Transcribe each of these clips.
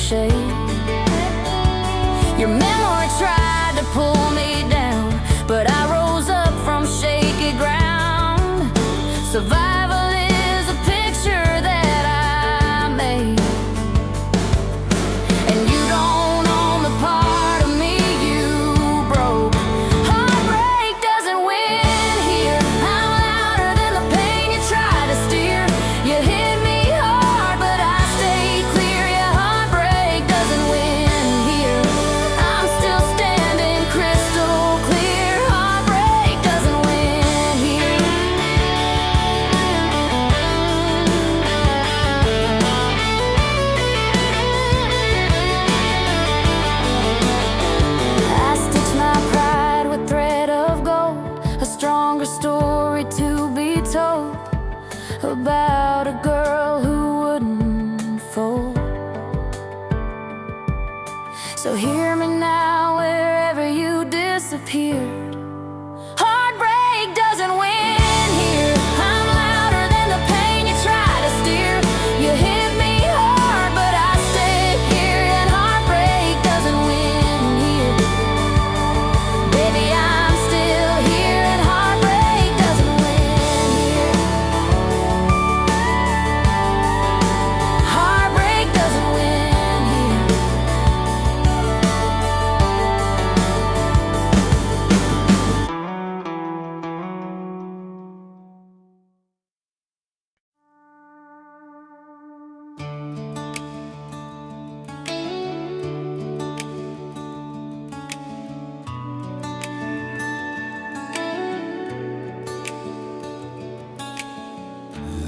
shade. Your memory tried to pull me down, but I rose up from shaky ground. Survival is a picture that I made, and you don't own the part of me you broke. Heartbreak doesn't win here. I'm louder than the pain you tried to steer. You hit me hard, but I stayed clear. Yeah, heartbreak doesn't win here. I'm still standing crystal clear. Heartbreak doesn't win here. I stitch my pride with thread of gold, a stronger story to be told, about a girl who wouldn't fold. So hear me now, wherever you disappeared. Heartbreak doesn't win here. I'm louder than the pain you try to steer. You hit me hard, but I stayed here, and heartbreak doesn't win here. Baby, I'm still here, and heartbreak doesn't win here. Heartbreak doesn't win here.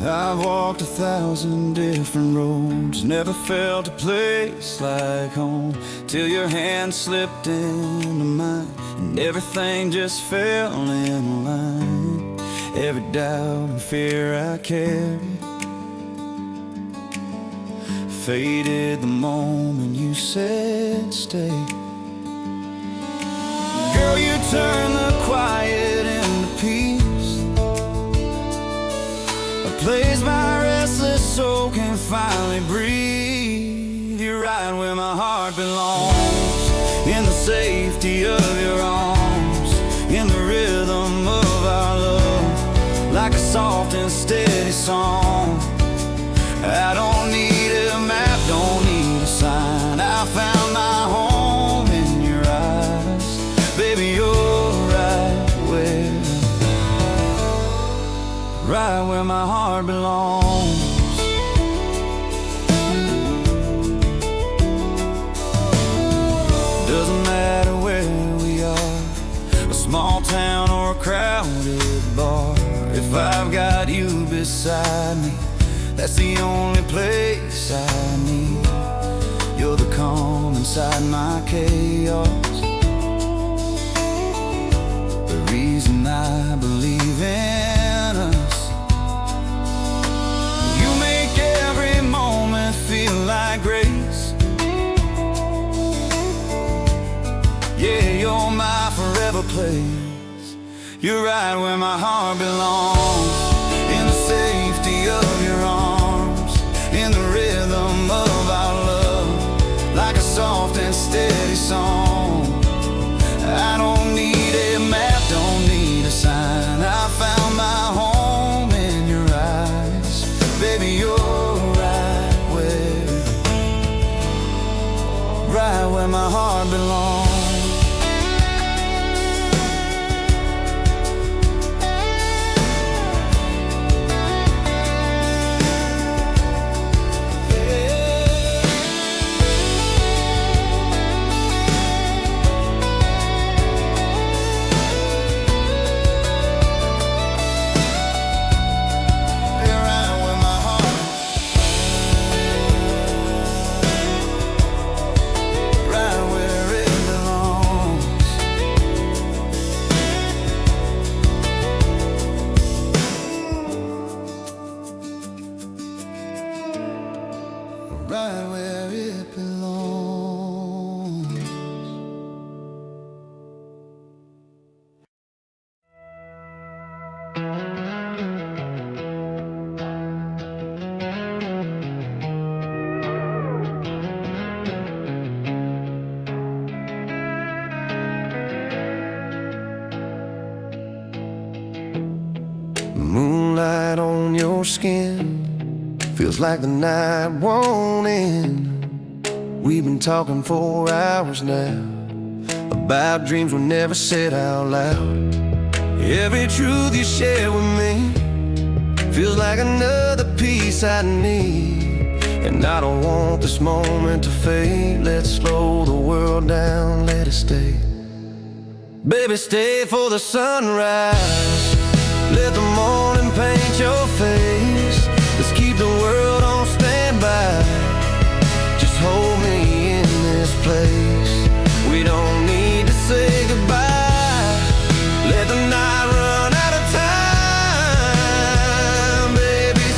I've walked 1,000 different roads, never felt a place like home, till your hand slipped into mine, and everything just fell in line. Every doubt and fear I carried faded the moment you said stay. Girl, you turned the quiet into peace, a place my restless soul can finally breathe. You're right where my heart belongs, in the safety of your arms, in the rhythm of our love, like a soft and steady song. I don't need a map, don't need a sign. I found my home in your eyes. Baby, you're right where my heart belongs. Doesn't matter where we are, a small town or a crowded bar. If I've got you beside me, that's the only place I need. You're the calm inside my chaos, the reason I believe in us. You make every moment feel like grace. Yeah, you're my forever place. You're right where my heart belongs, in the safety of your arms, in the rhythm of our love, like a soft and steady song. I don't need a map, don't need a sign. I found my home in your eyes. Baby, you're right where my heart belongs. Right where it belongs. your skin. Feels like the night won't end. We've been talking for hours now about dreams we never said out loud. Every truth you share with me feels like another piece I need. And I don't want this moment to fade. Let's slow the world down, let it stay. Baby, stay for the sunrise. Let the morning paint your face. Let's keep the world on standby. Just hold me in this place. We don't need to say goodbye. Let the night run out of time. Baby,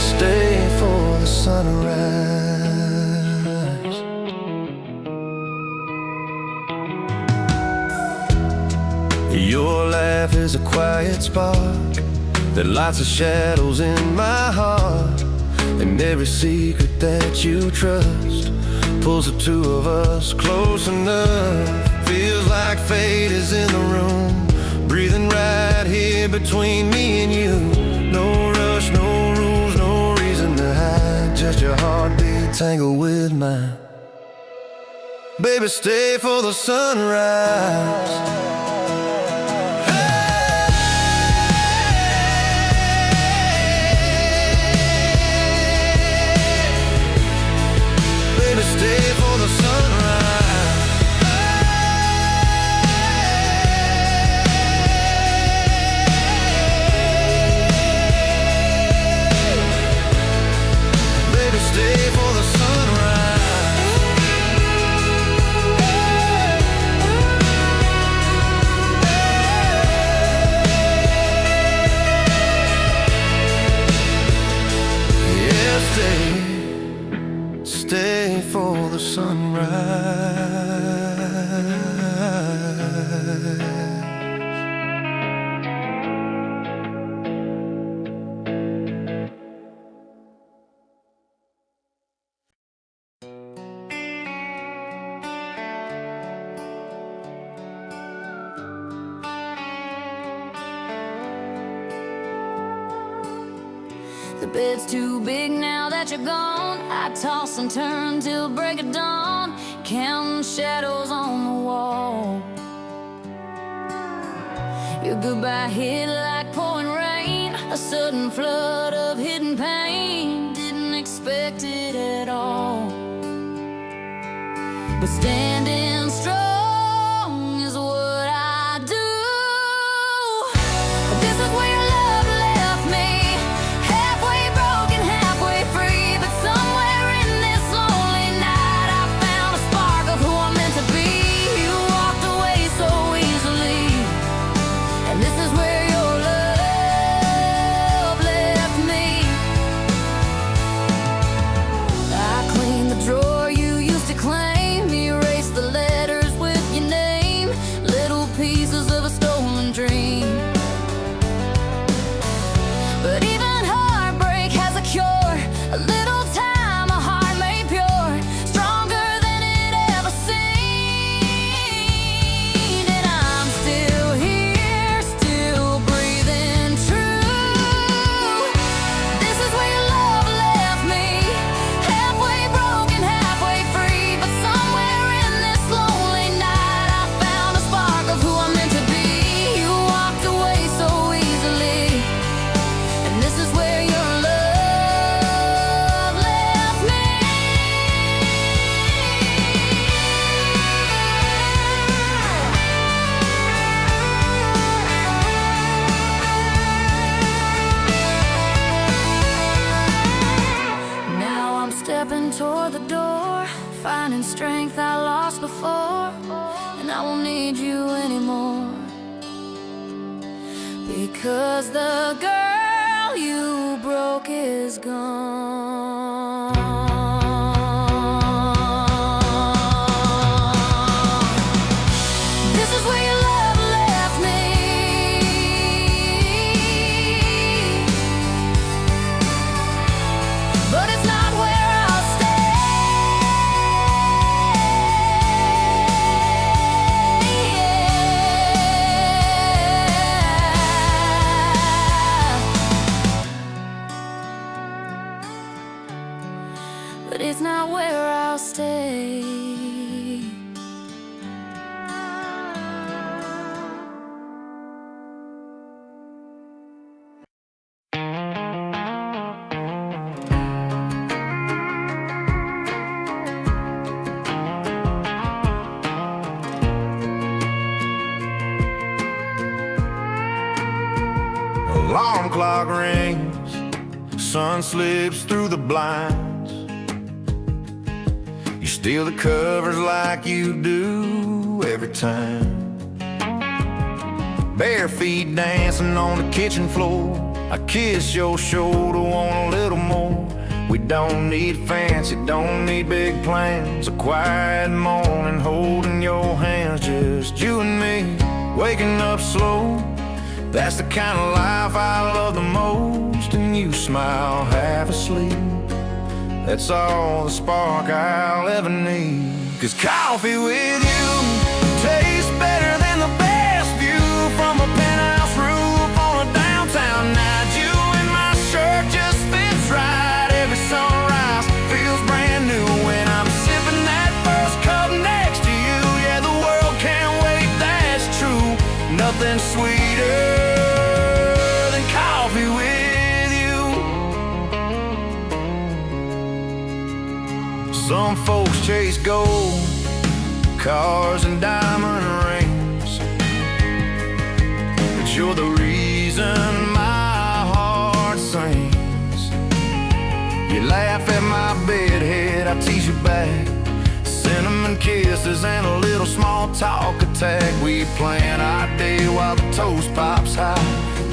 stay for the sunrise. Your laugh is a quiet spark that lights the shadows in my heart. And every secret that you trust pulls the two of us close enough. Feels like fate is in the room, breathing right here between me and you. No rush, no rules, no reason to hide. Just your heartbeat tangled with mine. Baby, stay for the sunrise. Stay for the sunrise. Baby, stay for the sunrise. Yeah, stay for the sunrise. The bed's too big now that you're gone. I toss and turn till break of dawn, counting shadows on the wall. Your goodbye hit like pouring rain, a sudden flood of hidden pain. Didn't expect it at all, but standing strong is what I do. This is where your love left me, halfway broken, halfway free. But somewhere in this lonely night I found a spark of who I'm meant to be. You walked away so easily, and this is where your love left me. I cleaned the drawer you used to claim, erased the letters with your name, little pieces of a stolen dream. But even heartbreak has a cure, a little time, a heart made pure, stronger than it ever seemed. And I'm still here, still breathing true. This is where your love left me, halfway broken, halfway free. But somewhere in this lonely night I found a spark of who I'm meant to be. You walked away so easily, and this is where your love left me. Now I'm stepping toward the door, finding strength I lost before, and I won't need you anymore, because the girl you broke is gone. This is where your love left me, but it's not where I'll stay. but it's not where I'll stay. Alarm clock rings, sun slips through the blinds. You steal the covers like you do every time. Bare feet dancing on the kitchen floor, I kiss your shoulder, want a little more. We don't need fancy, don't need big plans. A quiet morning holding your hands, just you and me, waking up slow. That's the kind of life I love the most. And you smile half asleep, that's all the spark I'll ever need. 'Cause coffee with you tastes better than the best view from a penthouse roof on a downtown night. You and my shirt just fits right. Every sunrise feels brand new when I'm sipping that first cup next to you. Yeah, the world can't wait, that's true. Nothing sweeter than coffee with you. Some folks chase gold, cars and diamond rings, but you're the reason my heart sings. You laugh at my bedhead, I tease you back. Cinnamon kisses and a little small talk attack. We plan our day while the toast pops high.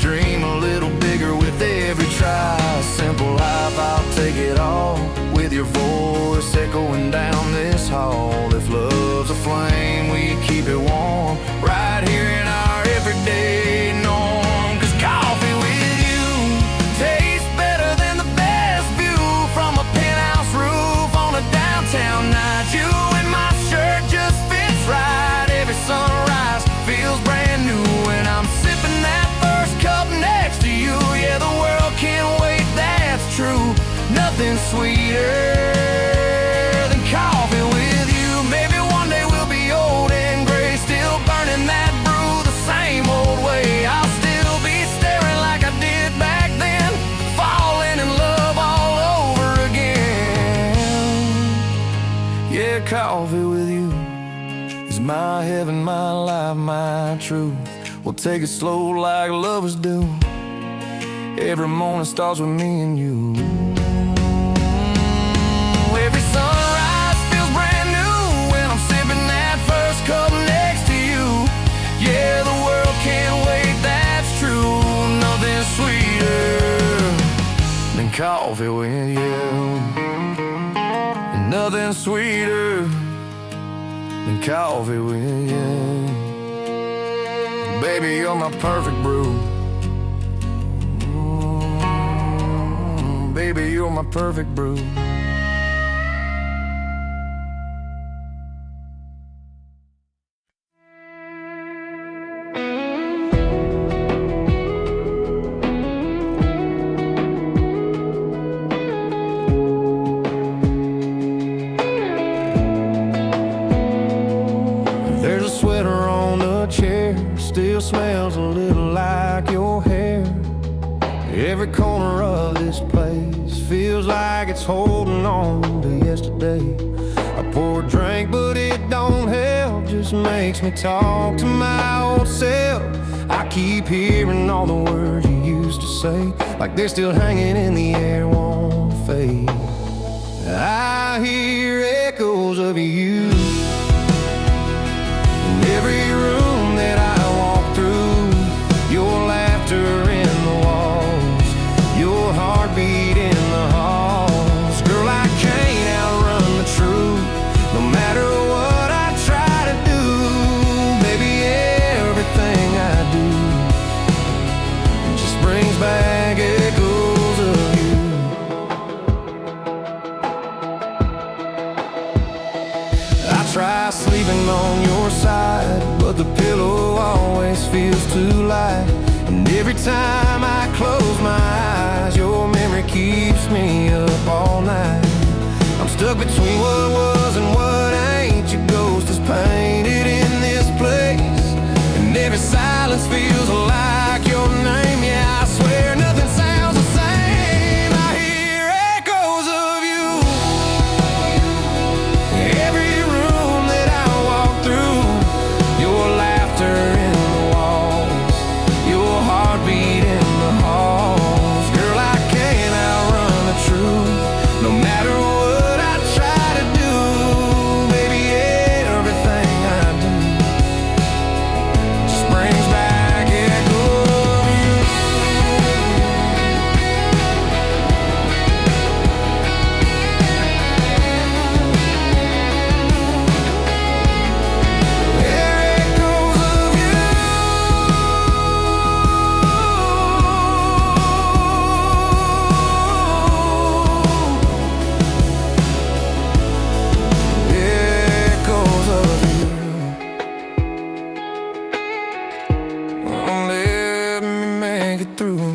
Dream a little bigger with every try. Simple life, I'll take it all. With your voice echoing down this hall. If love's a flame, we keep it warm right here in our everyday norm. 'Cause coffee with you tastes better than the best view from a penthouse roof on a downtown night. You and my shirt just fits right. Every sunrise feels brand new when I'm sipping that first cup next to you. Yeah, the world can't wait, that's true. Nothing sweeter than coffee with you. Maybe one day we'll be old and gray, still burning that brew the same old way. I'll still be staring like I did back then, falling in love all over again. Yeah, coffee with you is my heaven, my life, my truth. We'll take it slow like lovers do. Every morning starts with me and you. Every sunrise feels brand new when I'm sipping that first cup next to you. Yeah, the world can't wait, that's true. Nothing sweeter than coffee with you. And nothing sweeter than coffee with you. Baby, you're my perfect brew. Baby, you're my perfect brew. There's a sweater on the chair, still smells a little like your hair. Every corner of this place feels like it's holding on to yesterday. I pour a drink, but it don't help, just makes me talk to my old self. I keep hearing all the words you used to say, like they're still hanging in the air, won't fade. I hear echoes of you in every room that I walk through. Your laughter in the walls, your heartbeat in the halls. Girl, I can't outrun the truth, no matter what I try to do. Baby, everything I do just brings back echoes of you. I try sleeping on your side, but the pillow always feels too light. And every time I close my eyes, your memory keeps me up all night. I'm Stuck between what was and what ain't. Your ghost is painted in this place, and every silence feels like your name. Yeah, I swear nothing sounds the same. I hear echoes of you. Every room that I walk through, your laughter in the walls, your heartbeat in the halls. Girl, I can't outrun the truth. No matter what I try to do, baby, everything I do just brings back echo of you. Echoes of you. Echoes of you. Let me make it through.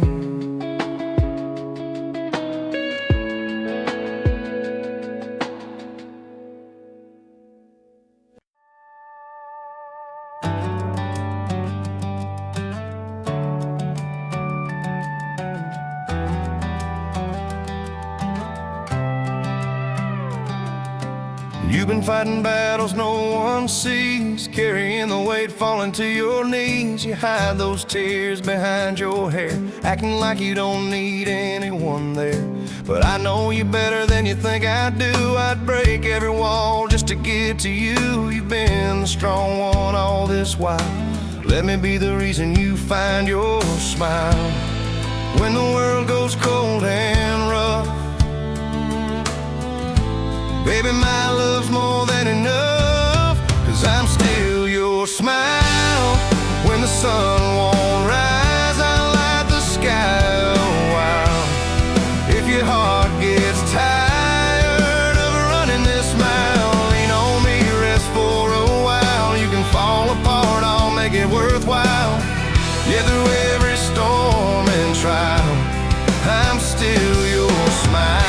You've been fighting battles no one sees, carrying the weight falling to your knees. You hide those tears behind your hair, acting like you don't need anyone there. But I know you better than you think I do. I'd break every wall just to get to you. You've been the strong one all this while. Let me be the reason you find your smile. When the world goes cold and rough, baby, my love's more than enough. 'Cause I'm still your smile. When the sun won't rise, I'll light the sky a while. If your heart gets tired of running this mile, lean on me, rest for a while. You can fall apart, I'll make it worthwhile. Yeah, through every storm and trial, I'm still your smile.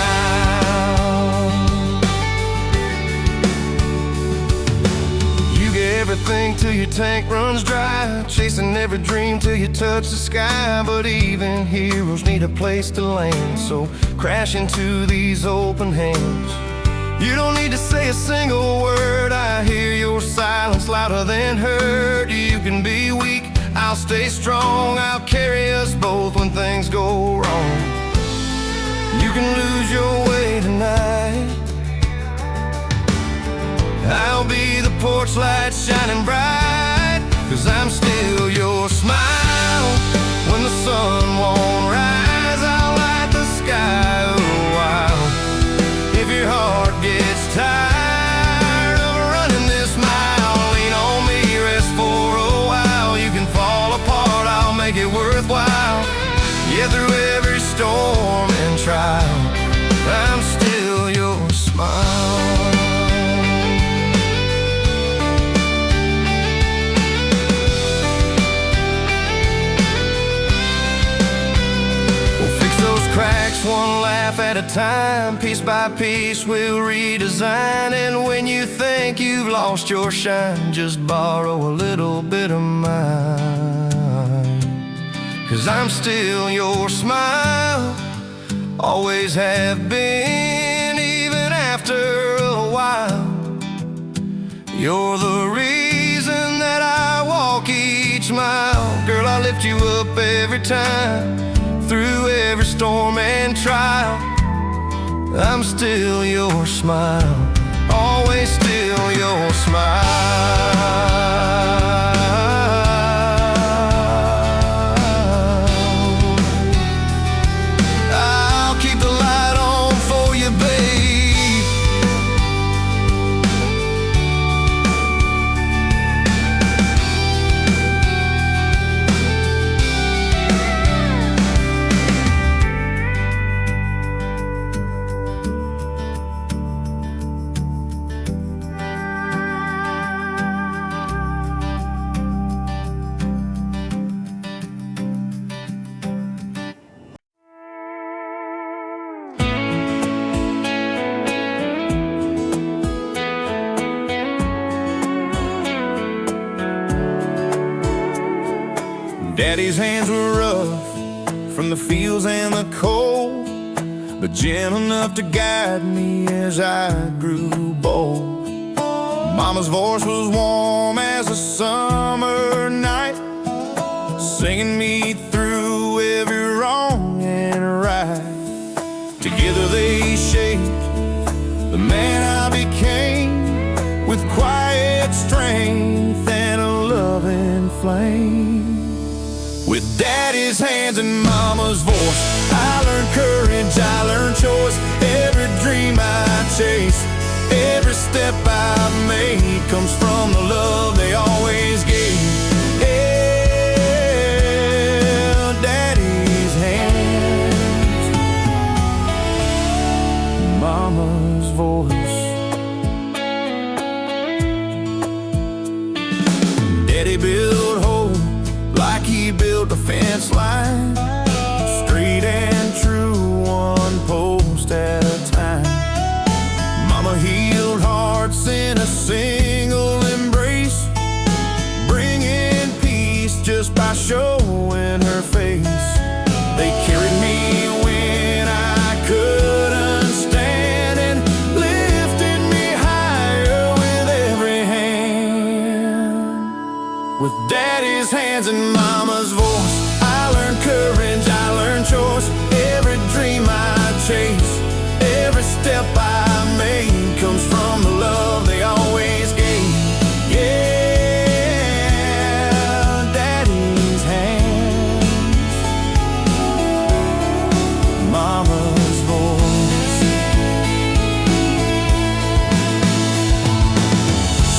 Everything till your tank runs dry, chasing every dream till you touch the sky. But even heroes need a place to land, so crash into these open hands. You don't need to say a single word, I hear your silence louder than heard. You can be weak, I'll stay strong. I'll carry us both when things go wrong. You can lose your way tonight, I'll be the porch light shining bright. 'Cause I'm still your smile. When the sun won't rise, I'll light the sky a while. If your heart gets tired of running this mile, lean on me, rest for a while. You can fall apart, I'll make it worthwhile. Yeah, through every storm and trial, I'm still your smile. Cracks one laugh at a time, piece by piece we'll redesign. And when you think you've lost your shine, just borrow a little bit of mine. 'Cause I'm still your smile, always have been, even after a while. You're the reason that I walk each mile. Girl, I lift you up every time, through every storm and trial. I'm still your smile, always still your smile. I'll keep the light on for you, babe. Daddy's hands were rough from the fields and the cold, but gentle enough to guide me as I grew bold. Mama's voice was warm as a summer night, singing me through every wrong and right. Together they shaped the man I became, with quiet strength and a loving flame. With Daddy's hands and Mama's voice, I learned courage, I learned choice. Every dream I chase, every step I made comes from the love they always gave. Yeah, Daddy's hands, Mama's voice. Daddy built hope like he built a fence line, straight and true, one post at a time. Mama healed hearts in a single embrace, bringing peace just by showing her face. They carried me when I couldn't stand and lifted me higher with every hand. With Daddy's hands and Mama's voice, I learned courage, I learned choice. Every dream I chase, every step I made comes from the love they always gave. Yeah, Daddy's hands, Mama's voice.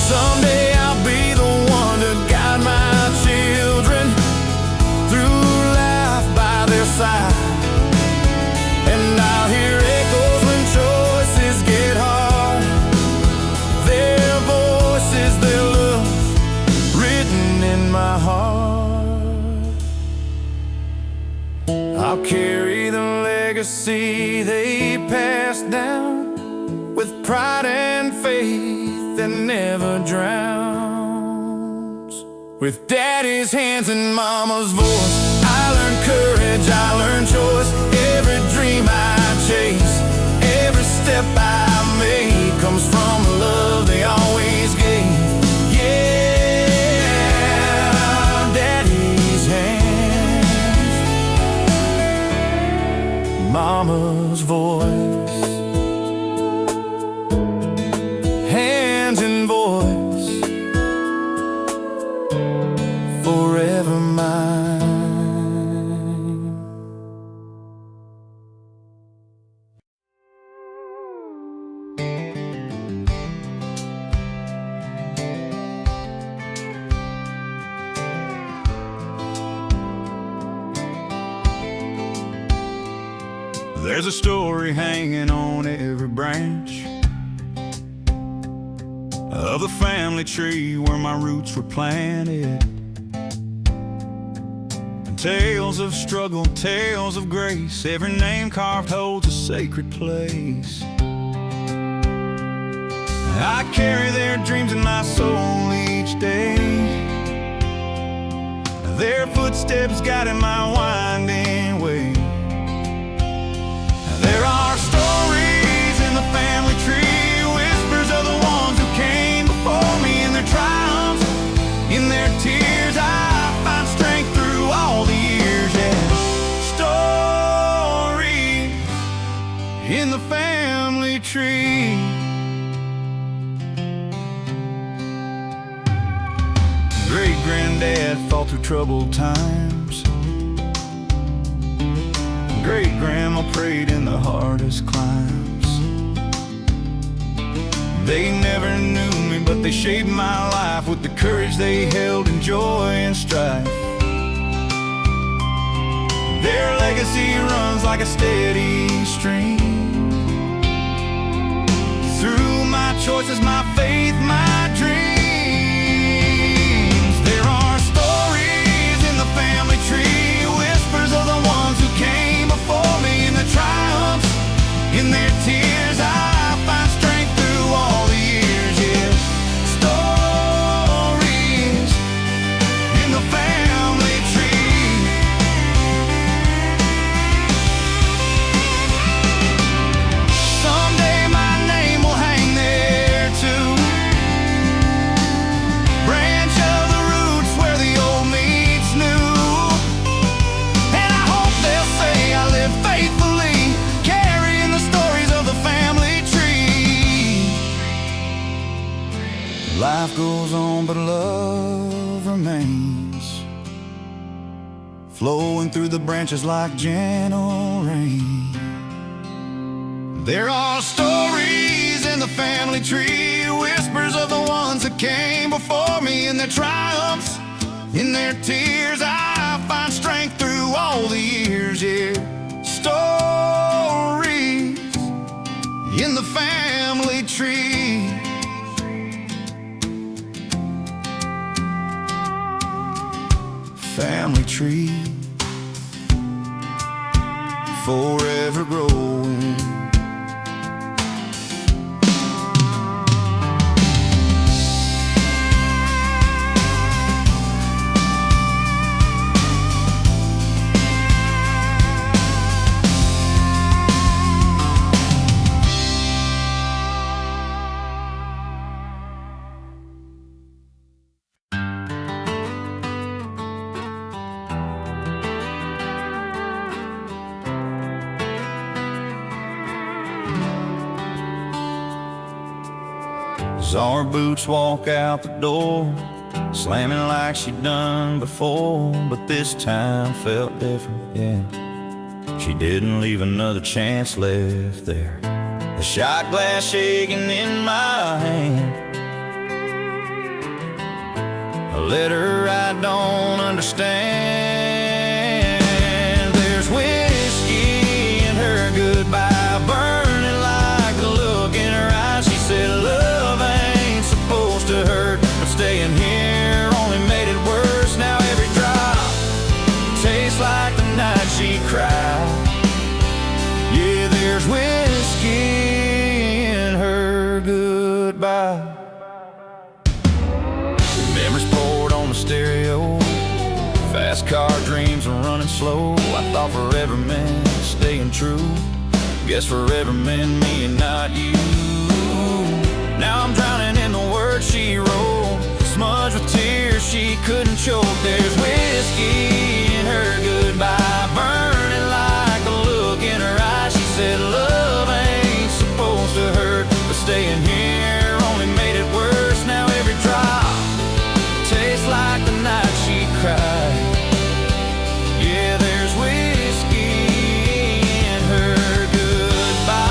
Someday I'll be the one to guide my children through life by their side, and I'll hear echoes when choices get hard. Their voices, their love written in my heart. I'll carry the legacy they passed down, with pride and faith that never drowns. With Daddy's hands and Mama's voice, I learned courage, I learned choice. Every dream I chase, every step I make comes from the love they always gave. Yeah, Daddy's hands, Mama's voice. Hands and voice, forever mine. There's a story hanging on every branch of the family tree where my roots were planted. Tales of struggle, tales of grace, every name carved holds a sacred place. I carry their dreams in my soul each day, their footsteps guiding my winding way. There are stories in the family tree, whispers of the ones who came before me. In their triumphs, in their tears, I find strength through all the years. Yeah, stories in the family tree. Great-granddad fought through troubled times. Great-grandma prayed in the hardest climbs. They never knew me, but they shaped my life with the courage they held in joy and strife. Their legacy runs like a steady stream through my choices, my faith, my dreams. There are stories in the family tree, whispers of the ones who came before me. In the triumphs, in their tears, I find strength through all the years. Yeah, stories in the family tree. Life goes on, but love remains, flowing through the branches like gentle rain. There are stories in the family tree, whispers of the ones that came before me. In their triumphs, in their tears, I find strength through all the years. Yeah, stories in the family tree. Family tree, forever growing. Saw her boots walk out the door, slamming like she'd done before, but this time felt different, yeah. She didn't leave another chance left there. The shot glass shaking in my hand. A letter I don't understand. There's whiskey in her goodbye, burning like the look in her eyes. She said, love ain't supposed to hurt, but staying here only made it worse. Now every drop tastes like the night she cried. Yeah, there's whiskey in her goodbye. Memories poured on the stereo, fast car dreams are running slow. I thought forever meant staying true, guess forever meant me and not you. Now I'm drowning in the words she wrote, smudged with tears she couldn't choke. There's whiskey in her goodbye, burning like the look in her eyes. She said love ain't supposed to hurt, but staying here only made it worse. Now every drop tastes like the night she cried. Yeah, there's whiskey in her goodbye.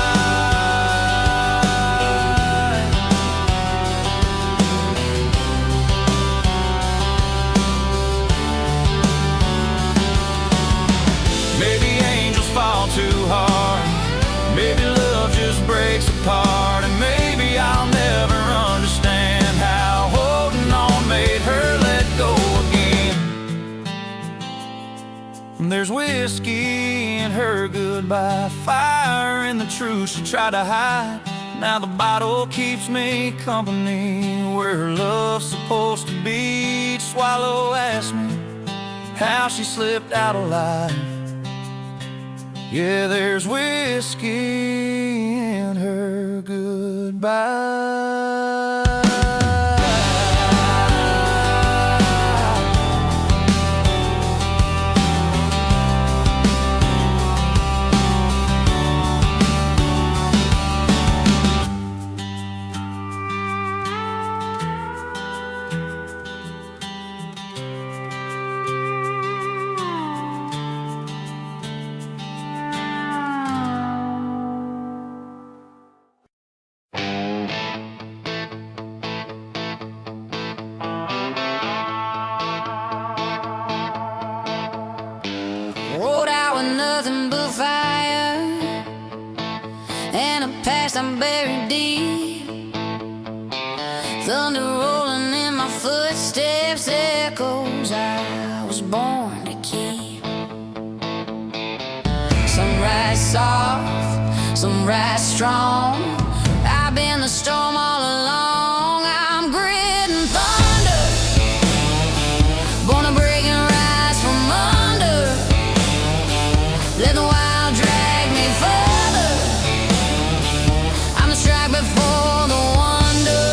Maybe angels fall too hard, maybe love just breaks apart, and maybe I'll never understand how holding on made her let go again. There's whiskey in her goodbye, fire in the truth she tried to hide. Now the bottle keeps me company, where her love's supposed to be. Each swallow asked me how she slipped out alive. Yeah, there's whiskey in her goodbye. Rode out with nothing but fire, and a past I'm buried deep. Thunder rolling in my footsteps, echoes I was born to keep. Some ride soft, some ride strong. I've been the storm all along. I'm gritting thunder, born to break and rise from under. Let the wild drag me further. I'm the strike before the wonder.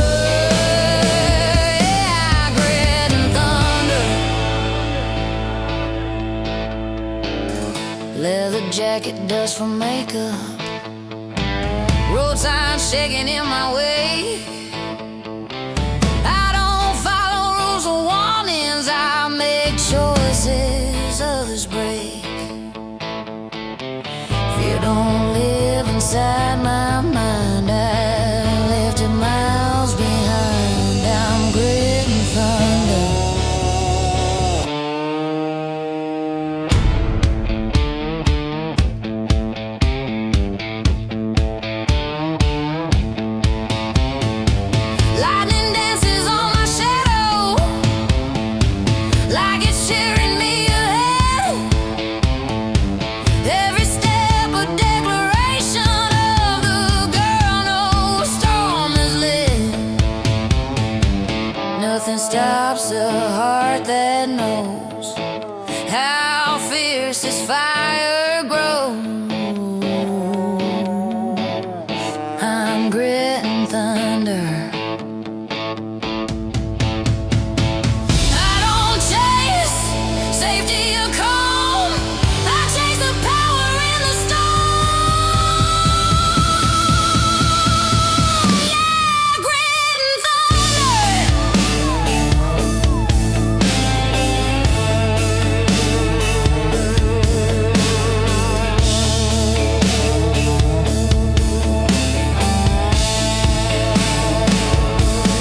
Yeah, gritting thunder. Leather jacket, dust from makeup, road signs shaking in my way. I inside my mind. I left it miles behind. I'm gritting thunder. Lightning dances on my shadow, like it's cheering me ahead. Every step a declaration of the girl no storm has led. Nothing stops a heart that knows how fierce this fire grows. I'm gritting thunder. I don't chase safety or calm. I chase the power in the storm. Yeah, gritting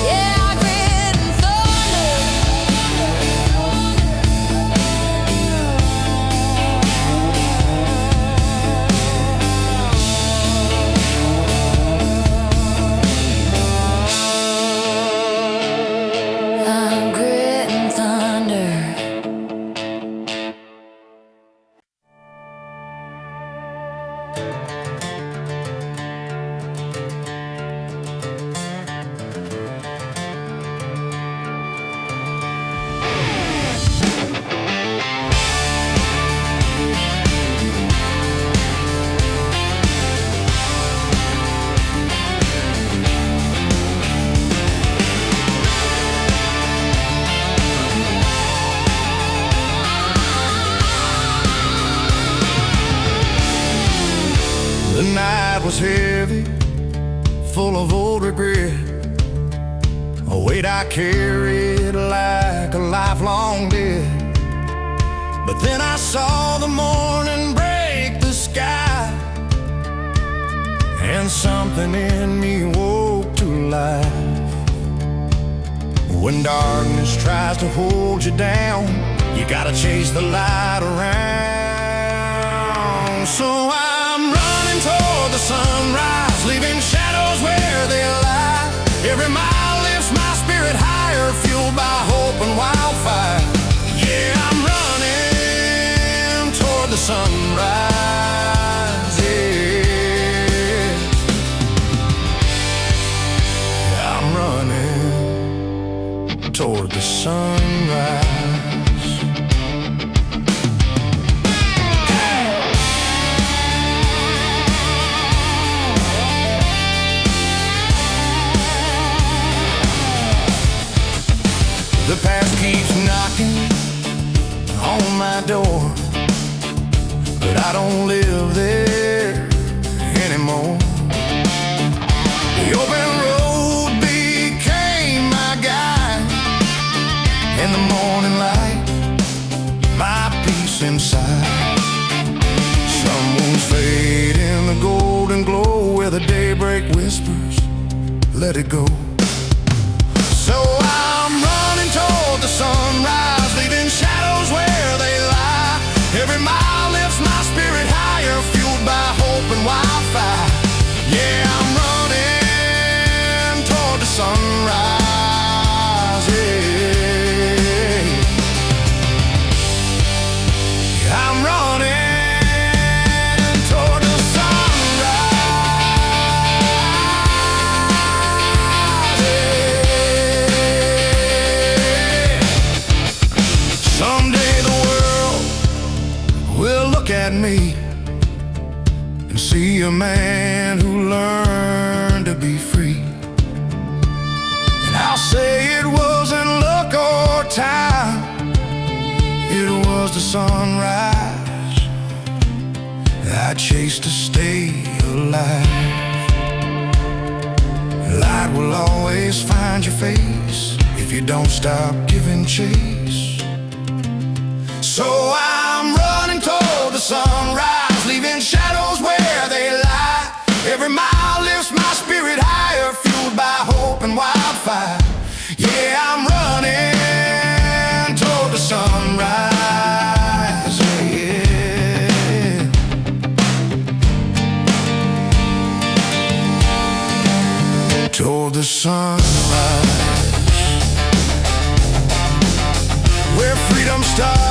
yeah, gritting thunder. I'm gritting thunder. The night was heavy, full of old regret, a weight I carried like a lifelong debt. But then I saw the morning break the sky, and something in me woke to life. When darkness tries to hold you down, you gotta chase the light around. So I'm running toward the sunrise, leaving shadows where they lie. Every mile lifts my spirit higher, fueled by hope and wildfire. Yeah, I'm running toward the sunrise. Yeah, I'm running toward the sunrise. The past keeps knocking on my door, but I don't live there anymore. The open road became my guide, and the morning light, my peace inside. Someone's fade in the golden glow where the daybreak whispers, let it go. So I'm running toward the sunrise, leaving shadows where they lie. Every mile lifts my spirit higher, fueled by hope and wildfire. Yeah, I'm running toward the sunrise. Yeah, I'm running toward the sunrise. Someday the world will look at me and see a man who learned to be free. And I'll say it wasn't luck or time, it was the sunrise I chased to stay alive. Light will always find your face if you don't stop giving chase. So I'm running toward the sunrise, leaving shadows where they lie. Every mile lifts my spirit higher, fueled by hope and wildfire. Yeah, I'm running toward the sunrise. Yeah. Toward the sunrise, where freedom starts.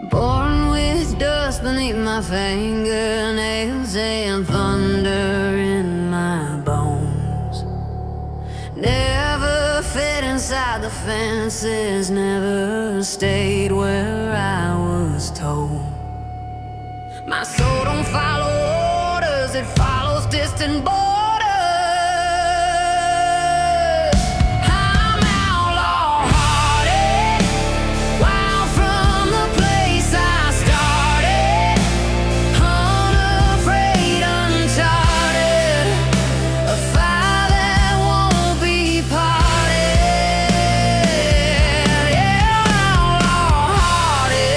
Born with dust beneath my fingernails and thunder in my bones. Never fit inside the fences, never stayed where I was told. My soul don't follow orders, it follows distant borders. I'm outlaw hearted, wild from the place I started, unafraid, uncharted, a fire that won't be parted. Yeah, outlaw hearted.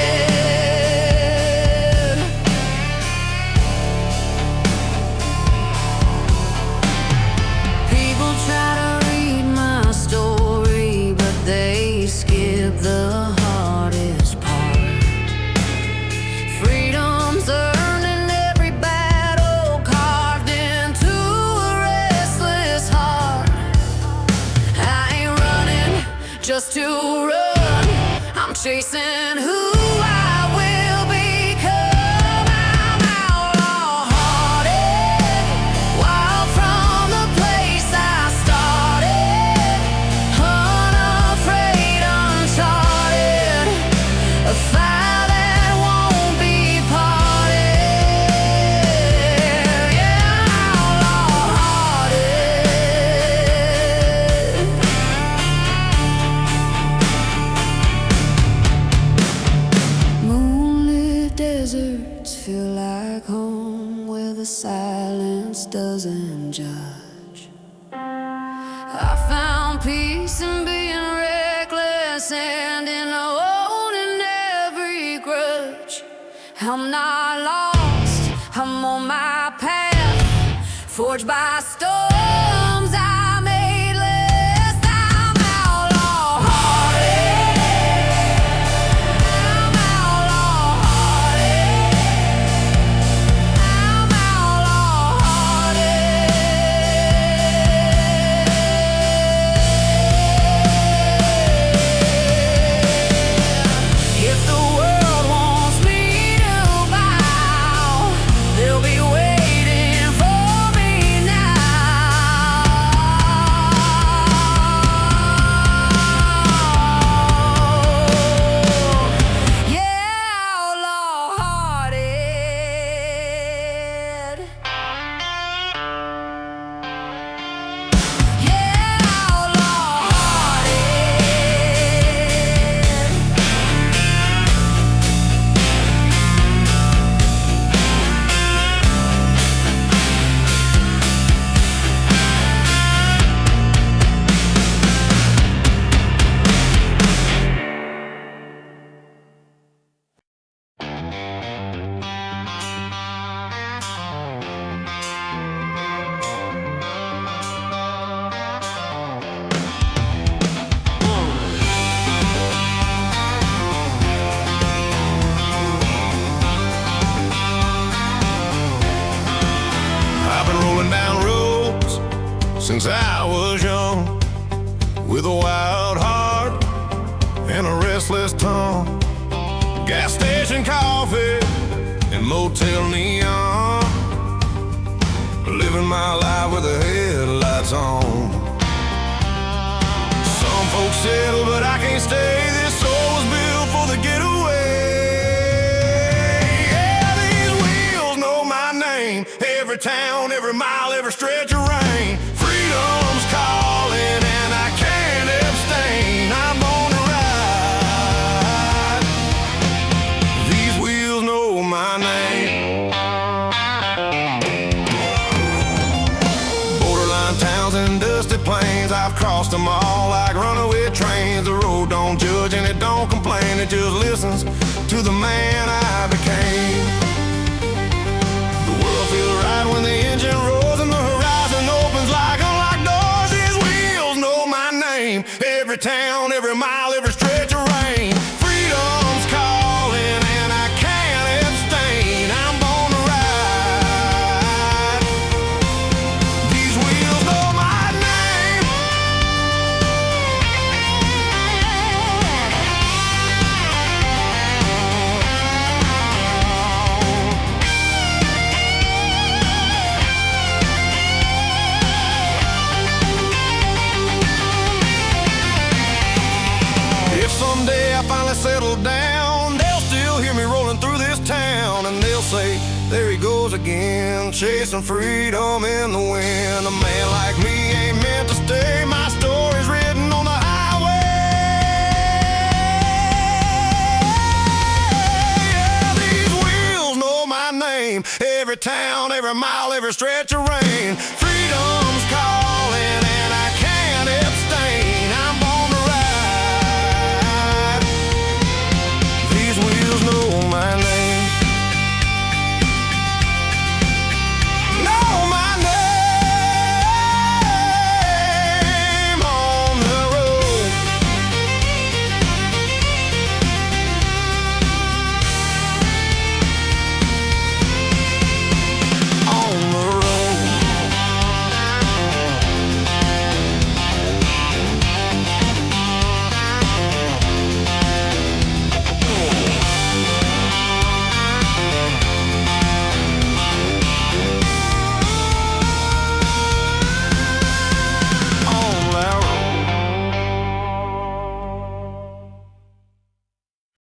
People try to read my story, but they skip the hardest part. Freedom's earned in every battle, carved into a restless heart. I ain't running just to run, I'm chasing who I will become. I'm outlaw hearted, wild from the place I started, unafraid, uncharted, a fire that won't be parted. Yeah, outlaw hearted. Moonlit deserts feel like home, where the silence doesn't judge. I found peace in being reckless and in owning every grudge. I'm not lost, I'm on my path, forged by storms I made last. I'm outlaw hearted, I'm outlaw hearted, I'm outlaw hearted. If the world wants me to bow, they'll be waiting for me now. was young, with a wild heart and a restless tongue. Gas station coffee and motel neon, living my life with the headlights on. Some folks settle, but I can't stay. This soul was built for the getaway. Yeah, these wheels know my name. Every town, every mile, every stretch of rain. Freedom's calling and I can't abstain. I'm on the ride. These wheels know my name. Borderline towns and dusty plains, I've crossed them all like runaway trains. The road don't judge and it don't complain, it just listens to the man I became. The world feels right when the engine roars and the horizon opens like unlocked doors. These wheels know my name. Every town, every mile, every stretch of rain. Freedom's calling and I can't abstain. I'm born to ride. These wheels know my name. If someday I finally settle down, they'll still hear me rolling through this town, and they'll say, there he goes again, chasing freedom in the wind. A man like me ain't meant to stay. My story's written on the highway. Yeah, these wheels know my name. Every town, every mile, every stretch of rain. Freedom